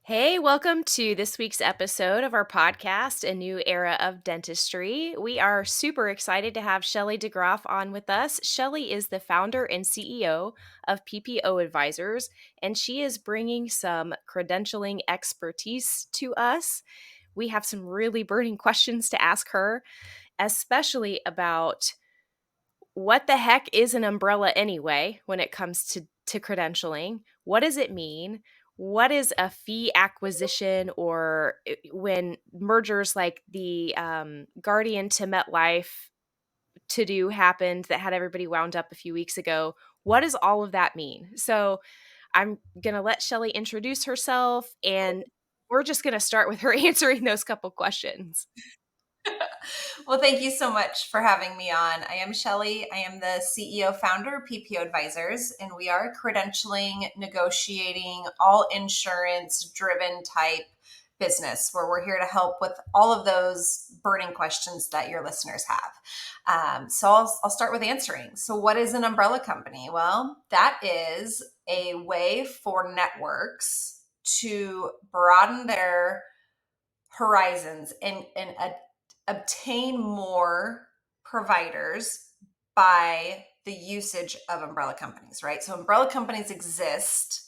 Hey, welcome to this week's episode of our podcast, A New Era of Dentistry. We are super excited to have Shelley DeGroff on with us. Shelley is the founder and CEO of PPO Advisors, and she is bringing some credentialing expertise to us. We have some really burning questions to ask her, especially about what the heck is an umbrella anyway when it comes to credentialing? What does it mean? What is a fee acquisition or when mergers like the Guardian to MetLife to do happened that had everybody wound up a few weeks ago? What does all of that mean? So I'm going to let Shelley introduce herself and we're just going to start with her answering those couple questions. Well, thank you so much for having me on. I am Shelley. I am the CEO founder of PPO Advisors, and we are a credentialing, negotiating, all insurance driven type business where we're here to help with all of those burning questions that your listeners have. So I'll start with answering. So, what is an umbrella company? Well, that is a way for networks to broaden their horizons and obtain more providers by the usage of umbrella companies, right? So umbrella companies exist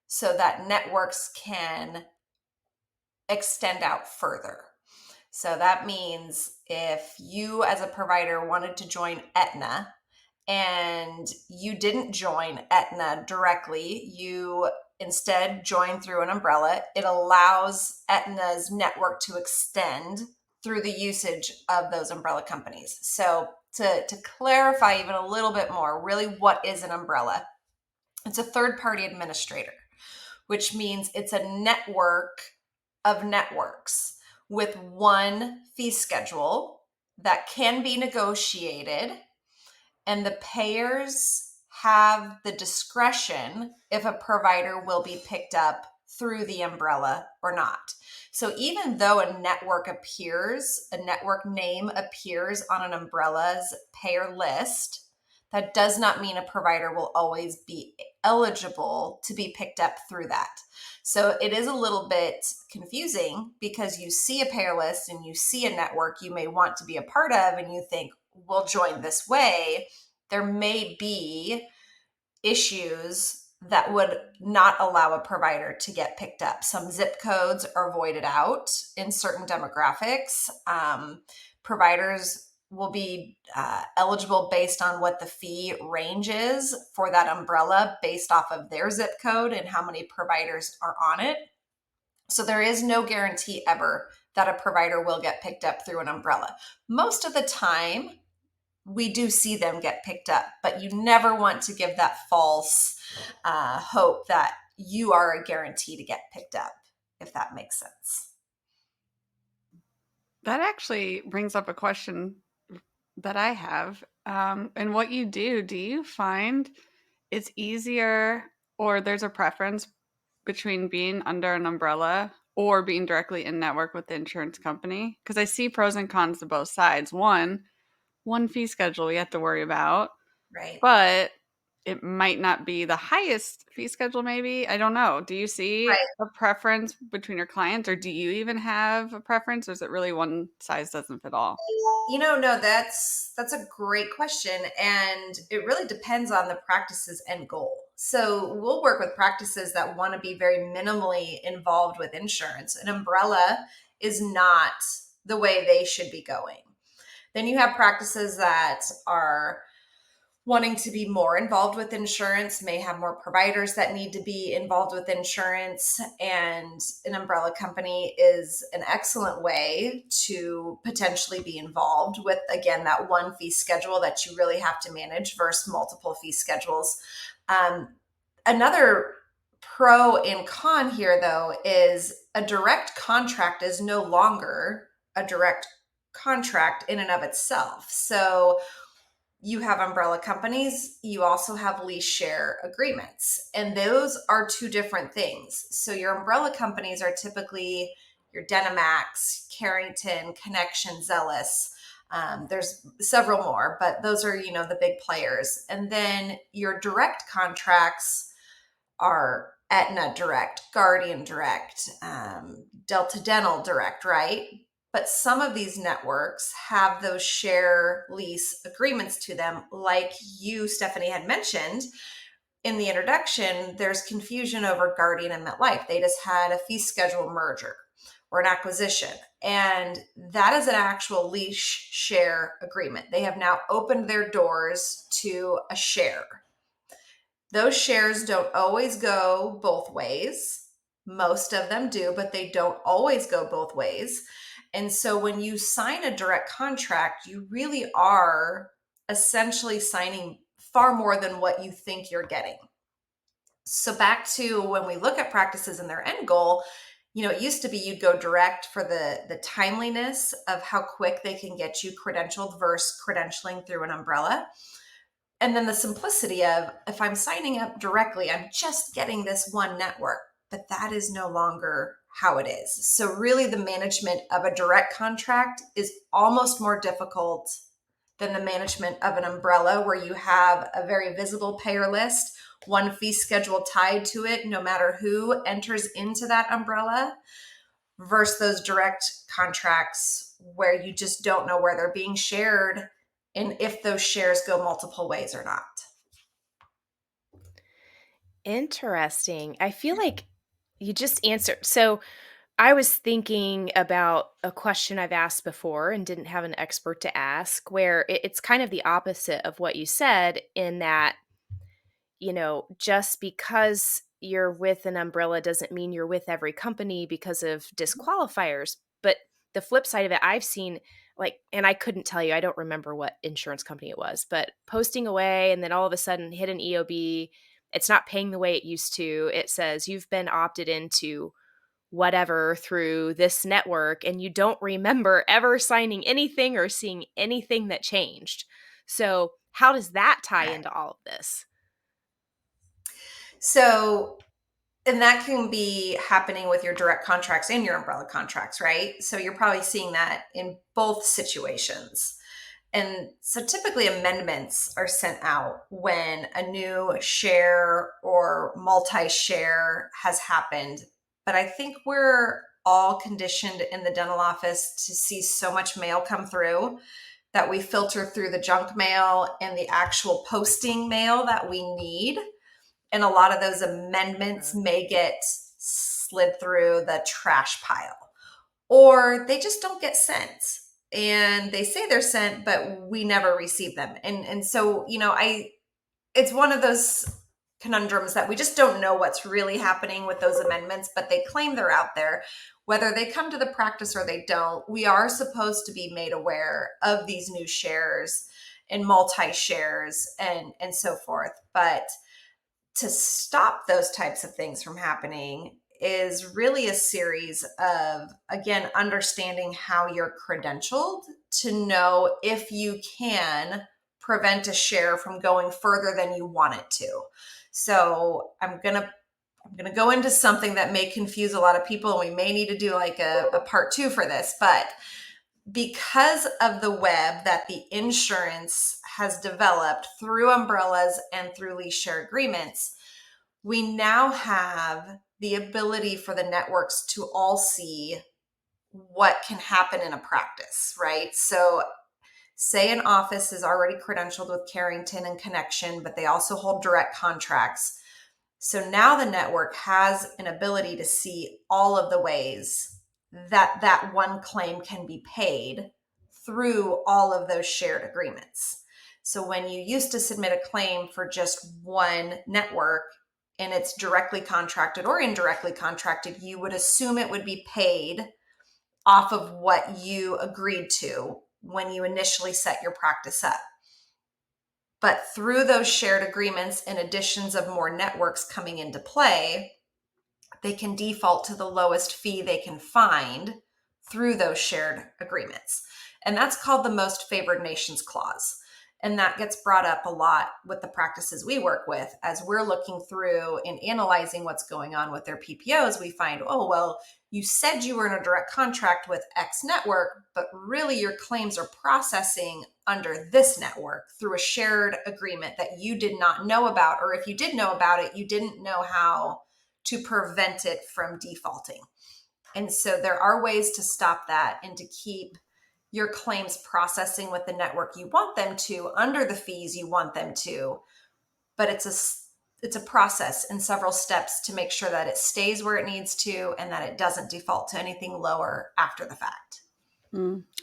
so that networks can extend out further. So that means if you as a provider wanted to join Aetna and you didn't join Aetna directly, you instead join through an umbrella, it allows Aetna's network to extend through the usage of those umbrella companies. So to clarify even a little bit more, really what is an umbrella? It's a third-party administrator, which means it's a network of networks with one fee schedule that can be negotiated, and the payers have the discretion if a provider will be picked up through the umbrella or not. So even though a network name appears on an umbrella's payer list, that does not mean a provider will always be eligible to be picked up through that. So it is a little bit confusing because you see a payer list and you see a network you may want to be a part of and you think, we'll join this way. There may be issues that would not allow a provider to get picked up. Some zip codes are voided out in certain demographics. Providers will be eligible based on what the fee range is for that umbrella based off of their zip code and how many providers are on it. So there is no guarantee ever that a provider will get picked up through an umbrella. Most of the time, we do see them get picked up, but you never want to give that false hope that you are a guarantee to get picked up, if that makes sense. That actually brings up a question that I have. And what you do you find it's easier or there's a preference between being under an umbrella or being directly in network with the insurance company? Because I see pros and cons to both sides. One fee schedule we have to worry about, Right. but it might not be the highest fee schedule, maybe. I don't know. Do you see Right. a preference between your clients, or do you even have a preference, or is it really one size doesn't fit all? No, that's a great question, and it really depends on the practice's end goal. So we'll work with practices that want to be very minimally involved with insurance. An umbrella is not the way they should be going. Then you have practices that are wanting to be more involved with insurance, may have more providers that need to be involved with insurance. And an umbrella company is an excellent way to potentially be involved with, again, that one fee schedule that you really have to manage versus multiple fee schedules. Another pro and con here, though, is a direct contract is no longer a direct contract in and of itself. So you have umbrella companies, you also have lease share agreements, and those are two different things. So your umbrella companies are typically your Dynamax, Carrington, Connection, Zealous. There's several more, but those are, the big players. And then your direct contracts are Aetna Direct, Guardian Direct, Delta Dental Direct, right? But some of these networks have those share lease agreements to them, like you, Stephanie, had mentioned in the introduction. There's confusion over Guardian and MetLife. They just had a fee schedule merger or an acquisition, and that is an actual lease share agreement. They have now opened their doors to a share. Those shares don't always go both ways. Most of them do, but they don't always go both ways. And so when you sign a direct contract, you really are essentially signing far more than what you think you're getting. So back to when we look at practices and their end goal, it used to be you'd go direct for the timeliness of how quick they can get you credentialed versus credentialing through an umbrella. And then the simplicity of, if I'm signing up directly, I'm just getting this one network, but that is no longer how it is. So really the management of a direct contract is almost more difficult than the management of an umbrella, where you have a very visible payer list, one fee schedule tied to it, no matter who enters into that umbrella, versus those direct contracts where you just don't know where they're being shared and if those shares go multiple ways or not. Interesting. I feel like you just answered. So I was thinking about a question I've asked before and didn't have an expert to ask, where it's kind of the opposite of what you said, in that, just because you're with an umbrella doesn't mean you're with every company because of disqualifiers. But the flip side of it, I've seen, like, and I couldn't tell you, I don't remember what insurance company it was, but posting away and then all of a sudden hit an EOB. It's not paying the way it used to. It says you've been opted into whatever through this network, and you don't remember ever signing anything or seeing anything that changed. So how does that tie Right. into all of this? So, and that can be happening with your direct contracts and your umbrella contracts, right? So you're probably seeing that in both situations. And so typically amendments are sent out when a new share or multi-share has happened. But I think we're all conditioned in the dental office to see so much mail come through that we filter through the junk mail and the actual posting mail that we need. And a lot of those amendments may get slid through the trash pile, or they just don't get sent. And they say they're sent, but we never receive them. And so, it's one of those conundrums that we just don't know what's really happening with those amendments, but they claim they're out there. Whether they come to the practice or they don't, we are supposed to be made aware of these new shares and multi-shares and so forth. But to stop those types of things from happening is really a series of, again, understanding how you're credentialed to know if you can prevent a share from going further than you want it to. So I'm going to go into something that may confuse a lot of people, and we may need to do like a part 2 for this, but because of the web that the insurance has developed through umbrellas and through lease share agreements, we now have the ability for the networks to all see what can happen in a practice, right? So say an office is already credentialed with Carrington and Connection, but they also hold direct contracts. So now the network has an ability to see all of the ways that that one claim can be paid through all of those shared agreements. So when you used to submit a claim for just one network and it's directly contracted or indirectly contracted, you would assume it would be paid off of what you agreed to when you initially set your practice up. But through those shared agreements and additions of more networks coming into play, they can default to the lowest fee they can find through those shared agreements. And that's called the most favored nations clause. And that gets brought up a lot with the practices we work with. As we're looking through and analyzing what's going on with their PPOs, we find, oh, well, you said you were in a direct contract with X network, but really your claims are processing under this network through a shared agreement that you did not know about. Or if you did know about it, you didn't know how to prevent it from defaulting. And so there are ways to stop that and to keep your claims processing with the network you want them to under the fees you want them to. But it's a process and several steps to make sure that it stays where it needs to and that it doesn't default to anything lower after the fact.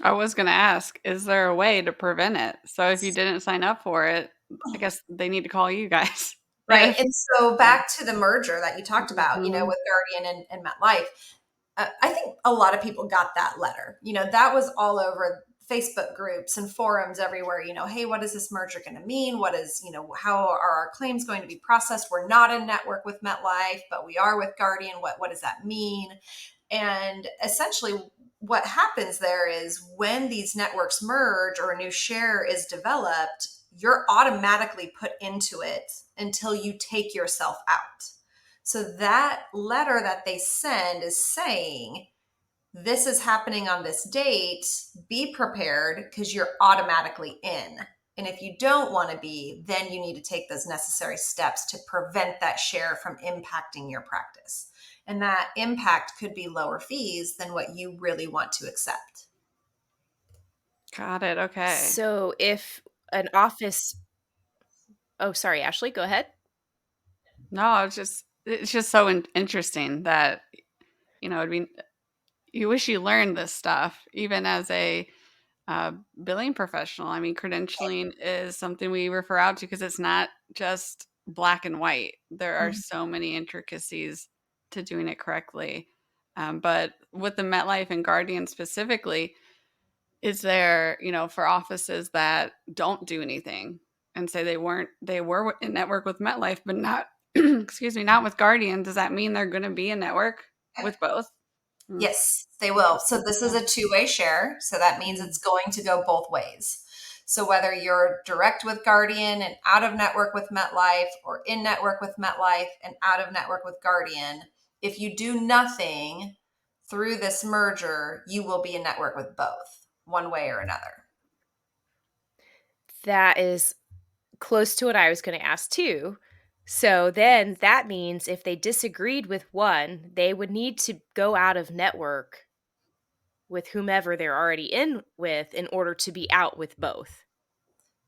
I was going to ask, is there a way to prevent it? So if you didn't sign up for it, I guess they need to call you guys. Right. And so back to the merger that you talked about, Mhm. with Guardian and MetLife, I think a lot of people got that letter. That was all over Facebook groups and forums everywhere. Hey, what is this merger going to mean? What is, how are our claims going to be processed? We're not in network with MetLife, but we are with Guardian. What does that mean? And essentially, what happens there is when these networks merge or a new share is developed, you're automatically put into it until you take yourself out. So that letter that they send is saying, this is happening on this date, be prepared because you're automatically in. And if you don't want to be, then you need to take those necessary steps to prevent that share from impacting your practice. And that impact could be lower fees than what you really want to accept. Got it. Okay. So if an office Oh, sorry, Ashley, go ahead. No, it's just so interesting that, I mean, you wish you learned this stuff even as a billing professional. I mean, credentialing is something we refer out to because it's not just black and white. There are so many intricacies to doing it correctly. But with the MetLife and Guardian specifically, is there, for offices that don't do anything and say they were in network with MetLife, but not, excuse me, not with Guardian, does that mean they're going to be in network with both? Yes, they will. So this is a two-way share. So that means it's going to go both ways. So whether you're direct with Guardian and out of network with MetLife, or in network with MetLife and out of network with Guardian, if you do nothing through this merger, you will be in network with both, one way or another. That is close to what I was going to ask too. So then that means if they disagreed with one, they would need to go out of network with whomever they're already in with in order to be out with both.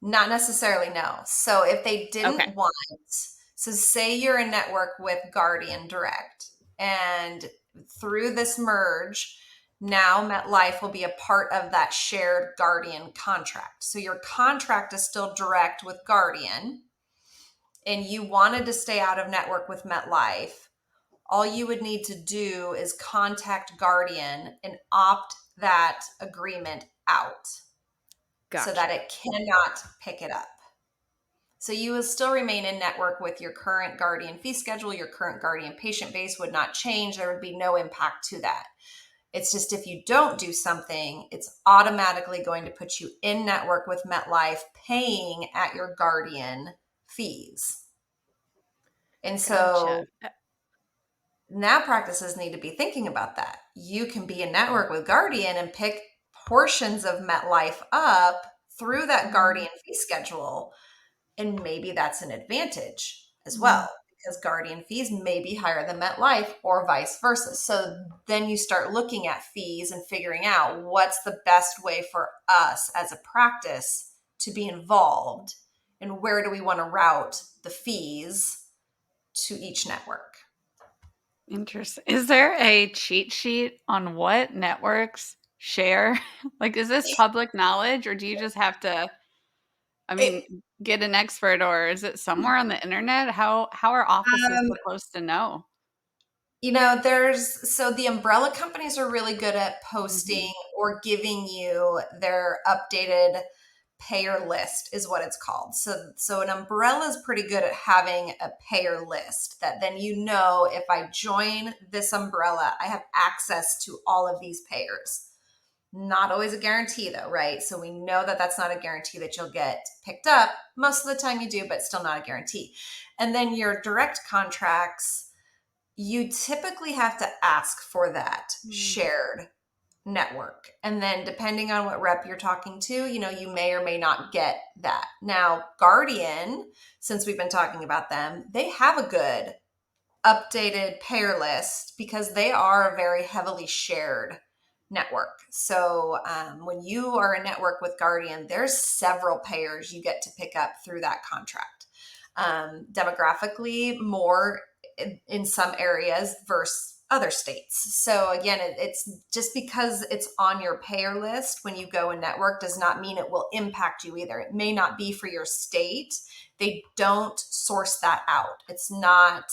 Not necessarily, no. So if they Okay. didn't want, so say you're in network with Guardian Direct, and through this merge, now MetLife will be a part of that shared Guardian contract. So your contract is still direct with Guardian, and you wanted to stay out of network with MetLife. All you would need to do is contact Guardian and opt that agreement out. Gotcha. So that it cannot pick it up. So you will still remain in network with your current Guardian fee schedule. Your current Guardian patient base would not change. There would be no impact to that. It's just if you don't do something, it's automatically going to put you in network with MetLife paying at your Guardian fees. And so Gotcha. now practices need to be thinking about that. You can be in network with Guardian and pick portions of MetLife up through that Guardian fee schedule. And maybe that's an advantage as well, because Guardian fees may be higher than MetLife or vice versa. So then you start looking at fees and figuring out what's the best way for us as a practice to be involved and where do we want to route the fees to each network. Interesting. Is there a cheat sheet on what networks share? Like, is this public knowledge, or do you just have to, get an expert, or is it somewhere on the internet? How are offices supposed to know? So the umbrella companies are really good at posting or giving you their updated payer list is what it's called. So an umbrella is pretty good at having a payer list that then if I join this umbrella, I have access to all of these payers. Not always a guarantee though, right? So we know that that's not a guarantee that you'll get picked up. Most of the time you do, but still not a guarantee. And then your direct contracts, you typically have to ask for that shared network. And then depending on what rep you're talking to, you may or may not get that. Now, Guardian, since we've been talking about them, they have a good updated payer list because they are a very heavily shared network. So when you are a network with Guardian, there's several payers you get to pick up through that contract. Demographically, more in some areas versus other states. So again, it's just because it's on your payer list when you go and network does not mean it will impact you either. It may not be for your state. They don't source that out. It's not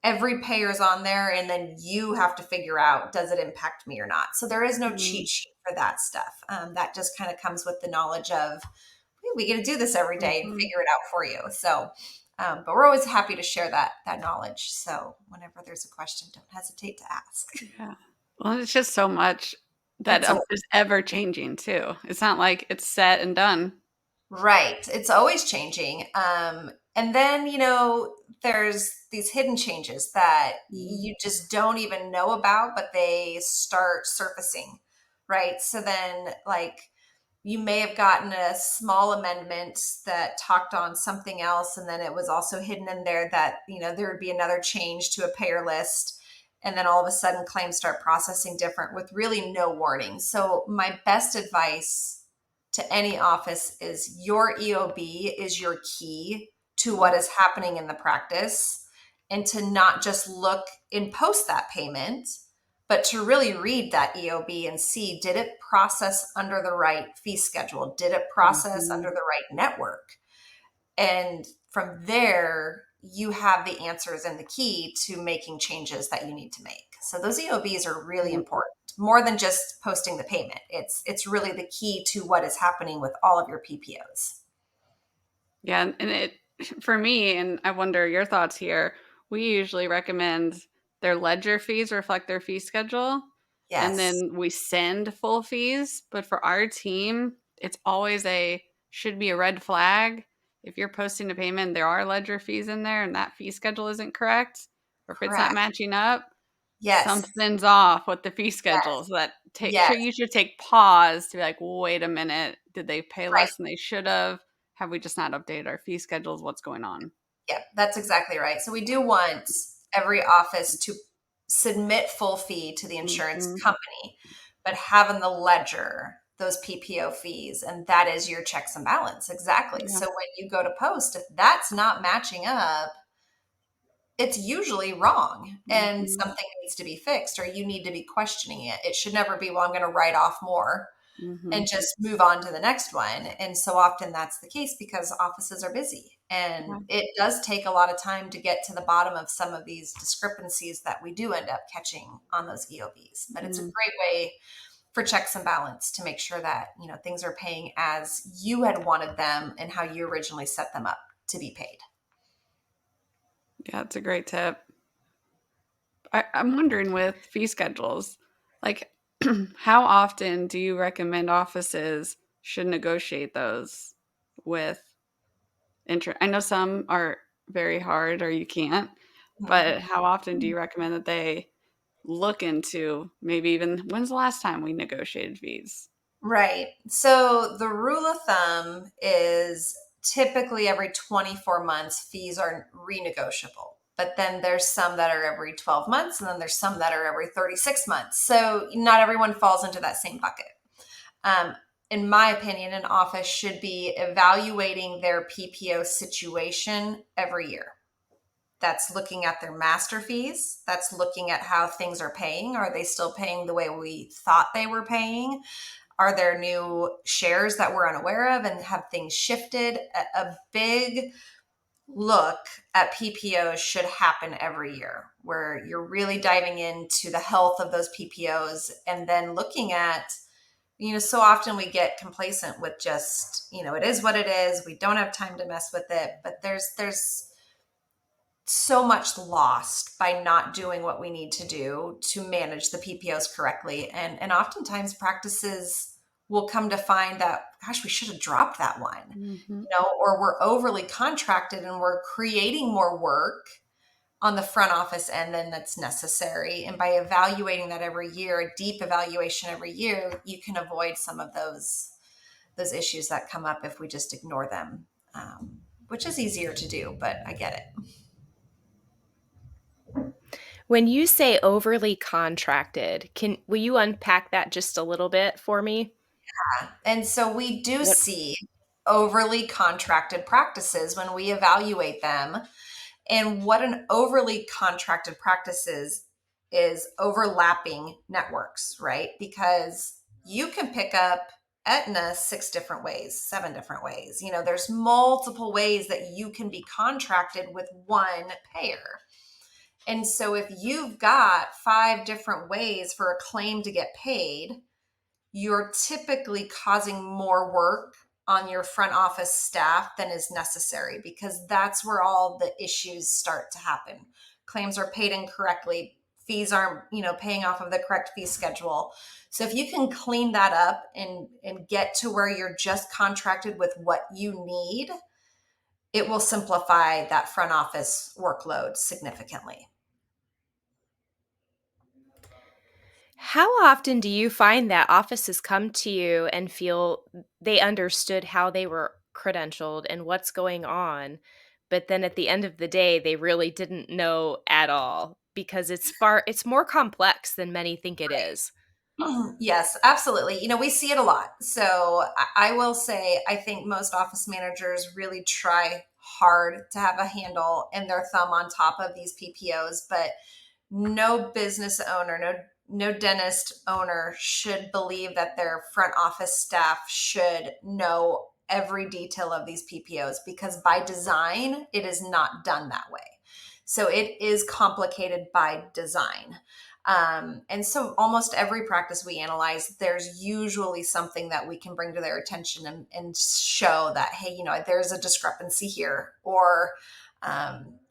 every payer's on there and then you have to figure out, does it impact me or not? So there is no cheat sheet for that stuff. That just kind of comes with the knowledge of, hey, we get to do this every day and figure it out for you. So, but we're always happy to share that knowledge. So whenever there's a question, don't hesitate to ask. Yeah. Well, it's just so much that It's a is ever changing too. It's not like it's set and done. Right. It's always changing. And then, there's these hidden changes that you just don't even know about, but they start surfacing. Right. So then, like, you may have gotten a small amendment that talked on something else. And then it was also hidden in there that, there would be another change to a payer list. And then all of a sudden claims start processing different with really no warning. So my best advice to any office is your EOB is your key to what is happening in the practice, and to not just look and post that payment, but to really read that EOB and see, did it process under the right fee schedule? Did it process under the right network? And from there, you have the answers and the key to making changes that you need to make. So those EOBs are really important, more than just posting the payment. It's really the key to what is happening with all of your PPOs. Yeah, and it for me, and I wonder your thoughts here, we usually recommend their ledger fees reflect their fee schedule, and Yes, then we send full fees. But for our team, it's always should be a red flag. If you're posting a payment, there are ledger fees in there and that fee schedule isn't correct, or if it's not correct. matching up, Yes, something's off with the fee schedule. yes, So that yes, you should take pause to be like, wait a minute, did they pay right. less than they should have? Have we just not updated our fee schedules? What's going on? Yeah, that's exactly right. So we do want every office to submit full fee to the insurance Hmm. company, but have in the ledger those PPO fees. And that is your checks and balance. Exactly. Yeah. So when you go to post, if that's not matching up, it's usually wrong and Hmm. something needs to be fixed, or you need to be questioning it. It should never be, well, I'm going to write off more Hmm. and just move on to the next one. And so often that's the case because offices are busy. And Yeah. it does take a lot of time to get to the bottom of some of these discrepancies that we do end up catching on those EOBs. But it's a Mm. great way for checks and balance to make sure that, things are paying as you had wanted them and how you originally set them up to be paid. Yeah, it's a great tip. I'm wondering with fee schedules, like how often do you recommend offices should negotiate those with I know some are very hard or you can't, but Mhm. how often do you recommend that they look into maybe even when's the last time we negotiated fees? Right. So the rule of thumb is typically every 24 months, fees are renegotiable. But then there's some that are every 12 months, and then there's some that are every 36 months. So not everyone falls into that same bucket. Um, in my opinion, an office should be evaluating their PPO situation every year. That's looking at their master fees. That's looking at how things are paying. Are they still paying the way we thought they were paying? Are there new shares that we're unaware of, and have things shifted? A big look at PPOs should happen every year, where you're really diving into the health of those PPOs and then looking at, so often we get complacent with just, it is what it is. We don't have time to mess with it, but there's so much lost by not doing what we need to do to manage the PPOs correctly. And oftentimes practices will come to find that, gosh, we should have dropped that one, Mhm. or we're overly contracted and we're creating more work on the front office end than that's necessary. And by evaluating that every year, a deep evaluation every year, you can avoid some of those issues that come up if we just ignore them, which is easier to do, but I get it. When you say overly contracted, will you unpack that just a little bit for me? And so we do What see overly contracted practices when we evaluate them. And what an overly contracted practice is overlapping networks, right? Because you can pick up Aetna 6 different ways, 7 different ways. There's multiple ways that you can be contracted with one payer. And so if you've got 5 different ways for a claim to get paid, you're typically causing more work on your front office staff than is necessary, because that's where all the issues start to happen. Claims are paid incorrectly, fees aren't, paying off of the correct fee schedule. So if you can clean that up and get to where you're just contracted with what you need, it will simplify that front office workload significantly. How often do you find that offices come to you and feel they understood how they were credentialed and what's going on, but then at the end of the day, they really didn't know at all because it's more complex than many think it is. Yes, absolutely. We see it a lot. So I will say, I think most office managers really try hard to have a handle and their thumb on top of these PPOs, but no business owner, no dentist owner should believe that their front office staff should know every detail of these PPOs, because by design, it is not done that way. So it is complicated by design. And so almost every practice we analyze, there's usually something that we can bring to their attention and show that, hey, there's a discrepancy here, or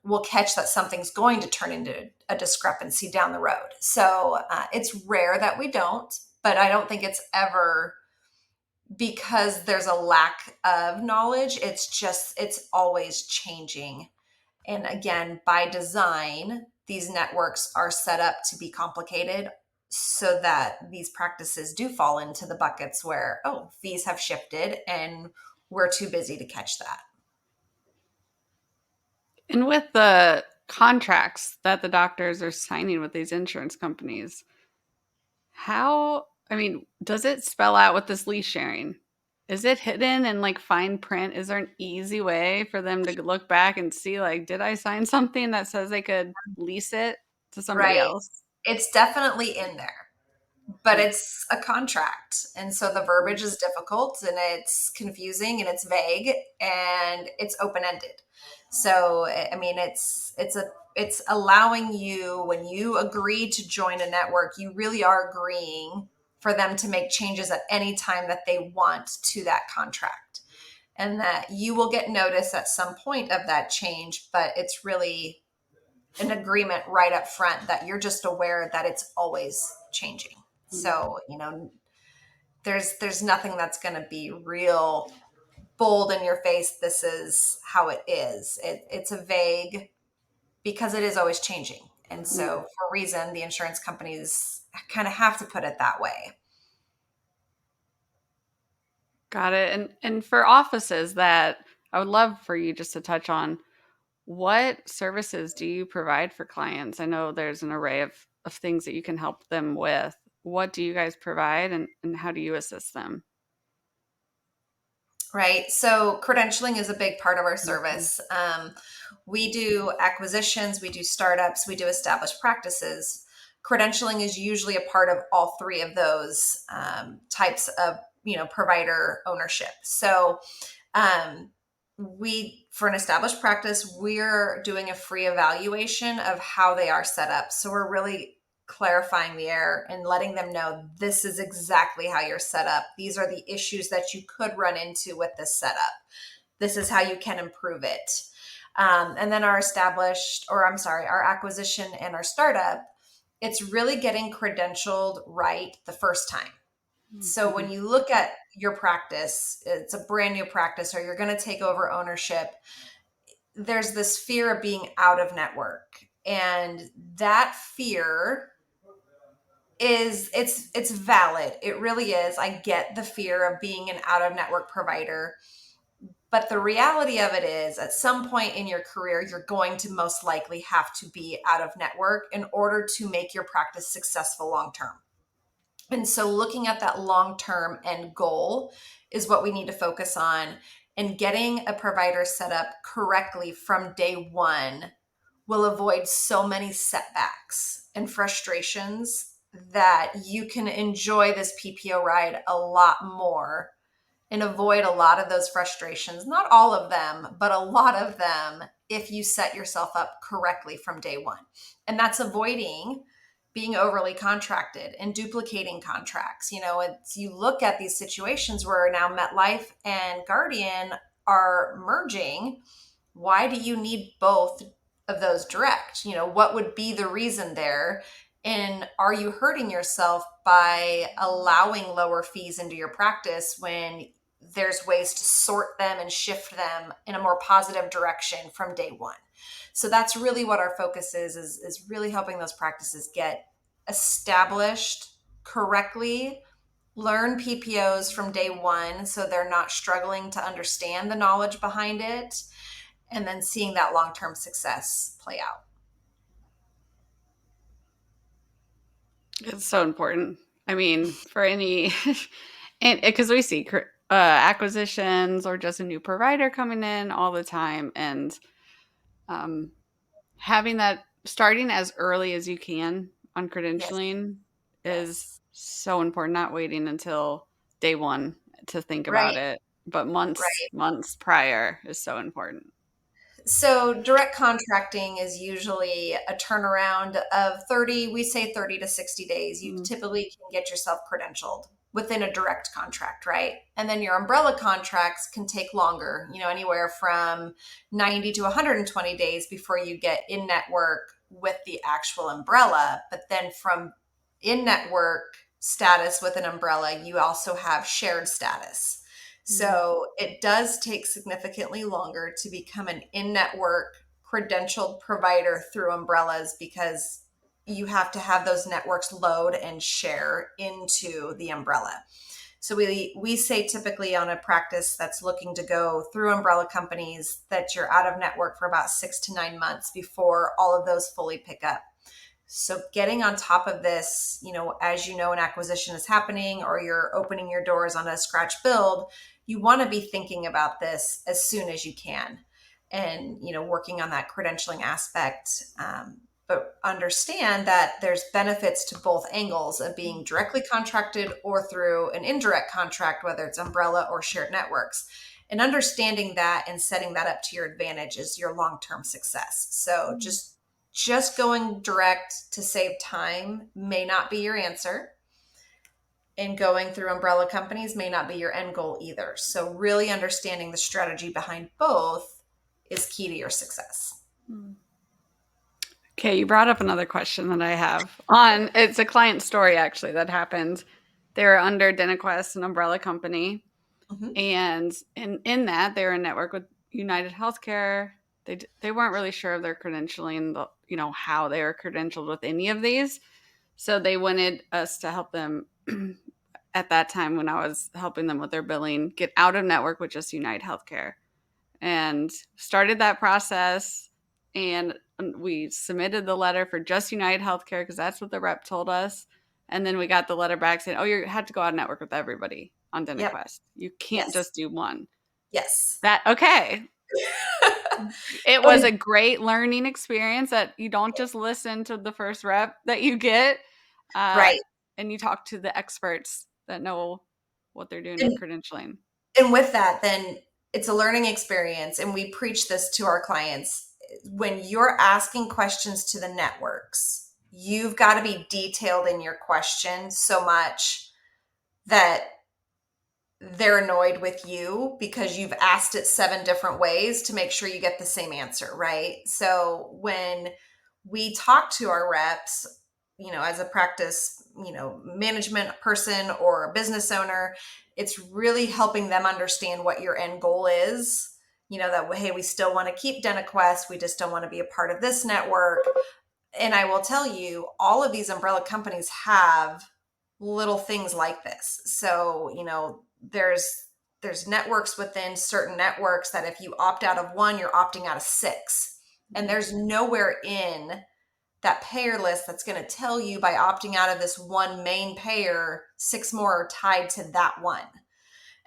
we'll catch that something's going to turn into a discrepancy down the road. So it's rare that we don't, but I don't think it's ever because there's a lack of knowledge. It's always changing. And again, by design, these networks are set up to be complicated so that these practices do fall into the buckets where, oh, fees have shifted and we're too busy to catch that. And with the contracts that the doctors are signing with these insurance companies, does it spell out what this lease sharing? Is it hidden in like fine print? Is there an easy way for them to look back and see, like, did I sign something that says they could lease it to somebody Right. else? It's definitely in there, but it's a contract. And so the verbiage is difficult and it's confusing and it's vague and it's open-ended. So, I mean, it's allowing you, when you agree to join a network, you really are agreeing for them to make changes at any time that they want to that contract. And that you will get notice at some point of that change, but it's really an agreement right up front that you're just aware that it's always changing. So, there's nothing that's going to be real bold in your face. This is how it is. It's a vague, because it is always changing. And so for a reason, the insurance companies kind of have to put it that way. Got it. And for offices, that I would love for you just to touch on, what services do you provide for clients? I know there's an array of things that you can help them with. What do you guys provide, and how do you assist them? Right. So credentialing is a big part of our service. We do acquisitions, we do startups, we do established practices. Credentialing is usually a part of all 3 of those types of provider ownership. So for an established practice, we're doing a free evaluation of how they are set up. So we're really clarifying the error and letting them know this is exactly how you're set up. These are the issues that you could run into with this setup. This is how you can improve it. And then our acquisition and our startup, it's really getting credentialed right the first time. So when you look at your practice, it's a brand new practice, or you're going to take over ownership, there's this fear of being out of network. And that fear it's valid. It really is. I get the fear of being an out of network provider, But the reality of it is, at some point in your career, you're going to most likely have to be out of network in order to make your practice successful long term. And so, looking at that long term end goal is what we need to focus on. And getting a provider set up correctly from day one will avoid so many setbacks and frustrations that you can enjoy this PPO ride a lot more and avoid a lot of those frustrations. Not all of them, but a lot of them if you set yourself up correctly from day one. And that's avoiding being overly contracted and duplicating contracts. It's, you look at these situations where now MetLife and Guardian are merging. Why do you need both of those direct? What would be the reason there? And are you hurting yourself by allowing lower fees into your practice when there's ways to sort them and shift them in a more positive direction from day one? So that's really what our focus is really helping those practices get established correctly, learn PPOs from day one so they're not struggling to understand the knowledge behind it, and then seeing that long-term success play out. It's so important. I mean, for any, and because we see acquisitions or just a new provider coming in all the time, and having that starting as early as you can on Yes. credentialing is Yes. so important. Not waiting until day one to think about Right. it, but Right. months prior is so important. So direct contracting is usually a turnaround of 30, we say 30 to 60 days. You Mm. typically can get yourself credentialed within a direct contract, right? And then your umbrella contracts can take longer, anywhere from 90 to 120 days before you get in network with the actual umbrella. But then from in network status with an umbrella, you also have shared status. Mm. So it does take significantly longer to become an in-network credentialed provider through umbrellas because you have to have those networks load and share into the umbrella. So we say typically on a practice that's looking to go through umbrella companies that you're out of network for about 6 to 9 months before all of those fully pick up. So getting on top of this, as an acquisition is happening or you're opening your doors on a scratch build, you want to be thinking about this as soon as you can and, working on that credentialing aspect. But understand that there's benefits to both angles of being directly contracted or through an indirect contract, whether it's umbrella or shared networks. And understanding that and setting that up to your advantage is your long-term success. So just going direct to save time may not be your answer. And going through umbrella companies may not be your end goal either. So really understanding the strategy behind both is key to your success. Okay, you brought up another question that I have on. It's a client story actually that happened. They were under DentaQuest, an umbrella company, Mm-hmm. and in that they were in network with United Healthcare. They weren't really sure of their credentialing, how they were credentialed with any of these. So they wanted us to help them at that time when I was helping them with their billing, get out of network with just United Healthcare, and started that process. And we submitted the letter for just United Healthcare because that's what the rep told us. And then we got the letter back saying, "Oh, you had to go out of network with everybody on Yep. DentaQuest. You can't Yes. just do one." Yes. That okay. It was a great learning experience that you don't just listen to the first rep that you get, uh, Right. and you talk to the experts that know what they're doing in And, credentialing. and with that, then it's a learning experience. And we preach this to our clients. When you're asking questions to the networks, you've got to be detailed in your question so much that they're annoyed with you because you've asked it 7 different ways to make sure you get the same answer, right? So when we talk to our reps, as a practice, management person or a business owner, it's really helping them understand what your end goal is. That, hey, we still want to keep DentaQuest. We just don't want to be a part of this network. And I will tell you, all of these umbrella companies have little things like this. So, there's there's networks within certain networks that if you opt out of one, you're opting out of 6. And there's nowhere in that payer list that's going to tell you by opting out of this one main payer, 6 more are tied to that one.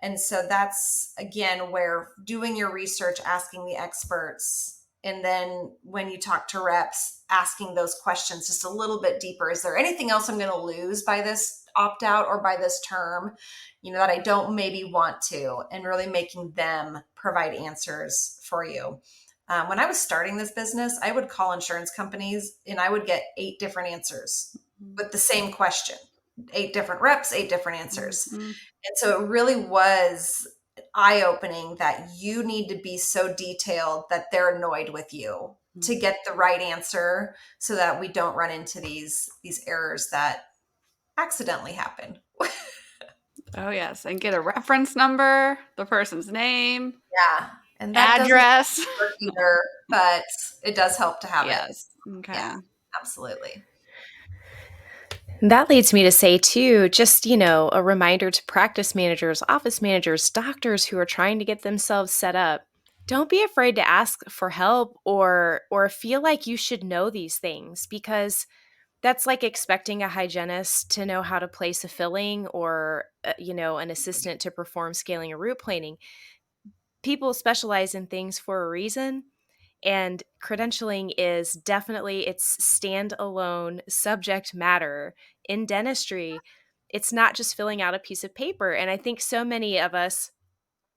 And so that's, again, where doing your research, asking the experts, and then when you talk to reps, asking those questions just a little bit deeper. Is there anything else I'm going to lose by this opt out or by this term, that I don't maybe want to, and really making them provide answers for you. When I was starting this business, I would call insurance companies and I would get 8 different answers with the same question, 8 different reps, 8 different answers. Mm-hmm. And so it really was eye-opening that you need to be so detailed that they're annoyed with you to get the right answer so that we don't run into these errors that accidentally happen. Oh, yes. And get a reference number, the person's name. Yeah. And that address. doesn't work either, but it does help to have it. Yes. Okay. Yeah, absolutely. That leads me to say, too, just, a reminder to practice managers, office managers, doctors who are trying to get themselves set up. Don't be afraid to ask for help or feel like you should know these things, because that's like expecting a hygienist to know how to place a filling or, an assistant to perform scaling or root planing. People specialize in things for a reason. And credentialing is definitely its standalone subject matter in dentistry. It's not just filling out a piece of paper. And I think so many of us,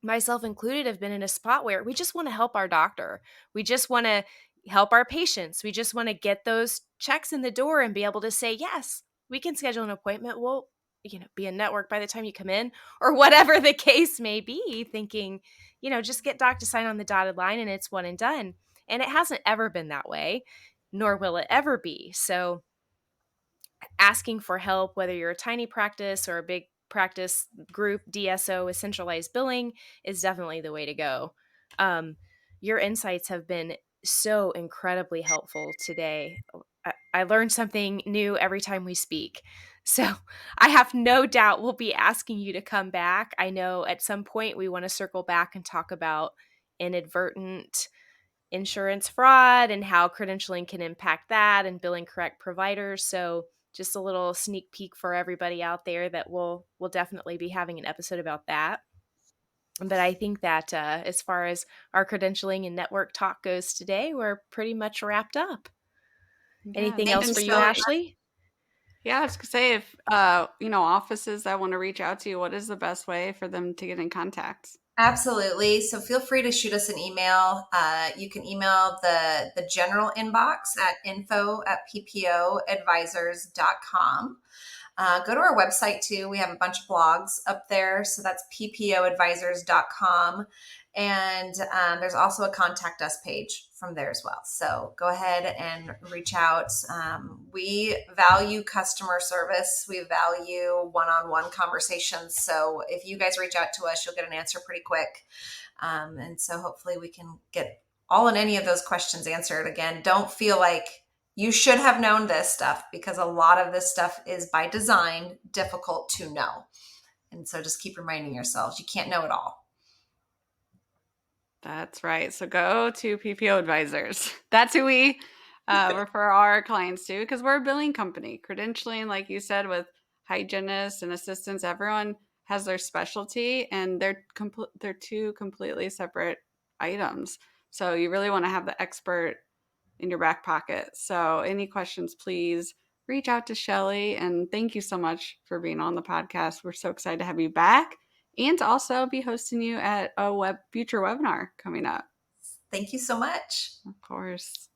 myself included, have been in a spot where we just want to help our doctor. We just want to help our patients. We just want to get those checks in the door and be able to say, yes, we can schedule an appointment. We'll, be a network by the time you come in, or whatever the case may be, thinking, just get doc to sign on the dotted line and it's one and done. And it hasn't ever been that way, nor will it ever be. So asking for help, whether you're a tiny practice or a big practice group, DSO with centralized billing, is definitely the way to go. Your insights have been so incredibly helpful today. I learned something new every time we speak. So I have no doubt we'll be asking you to come back. I know at some point we want to circle back and talk about inadvertent insurance fraud and how credentialing can impact that and billing correct providers. So just a little sneak peek for everybody out there that we'll definitely be having an episode about that. But I think that as far as our credentialing and network talk goes today, we're pretty much wrapped up. Yeah, Anything else for you, Ashley? Yeah, I was gonna say, if offices that want to reach out to you, what is the best way for them to get in contact? Absolutely. So feel free to shoot us an email. You can email the general inbox at info@ppoadvisors.com. Go to our website too. We have a bunch of blogs up there. So that's ppoadvisors.com. And there's also a contact us page from there as well. So go ahead and reach out. We value customer service. We value one-on-one conversations. So if you guys reach out to us, you'll get an answer pretty quick. And so hopefully we can get all and any of those questions answered. Again, don't feel like you should have known this stuff, because a lot of this stuff is by design difficult to know. And so just keep reminding yourselves, you can't know it all. That's right. So go to PPO Advisors. That's who we refer our clients to, because we're a billing company. Credentialing, like you said, with hygienists and assistants, everyone has their specialty, and they're two completely separate items. So you really want to have the expert in your back pocket. So any questions, please reach out to Shelley. And thank you so much for being on the podcast. We're so excited to have you back, and to also be hosting you at a future webinar coming up. Thank you so much. Of course.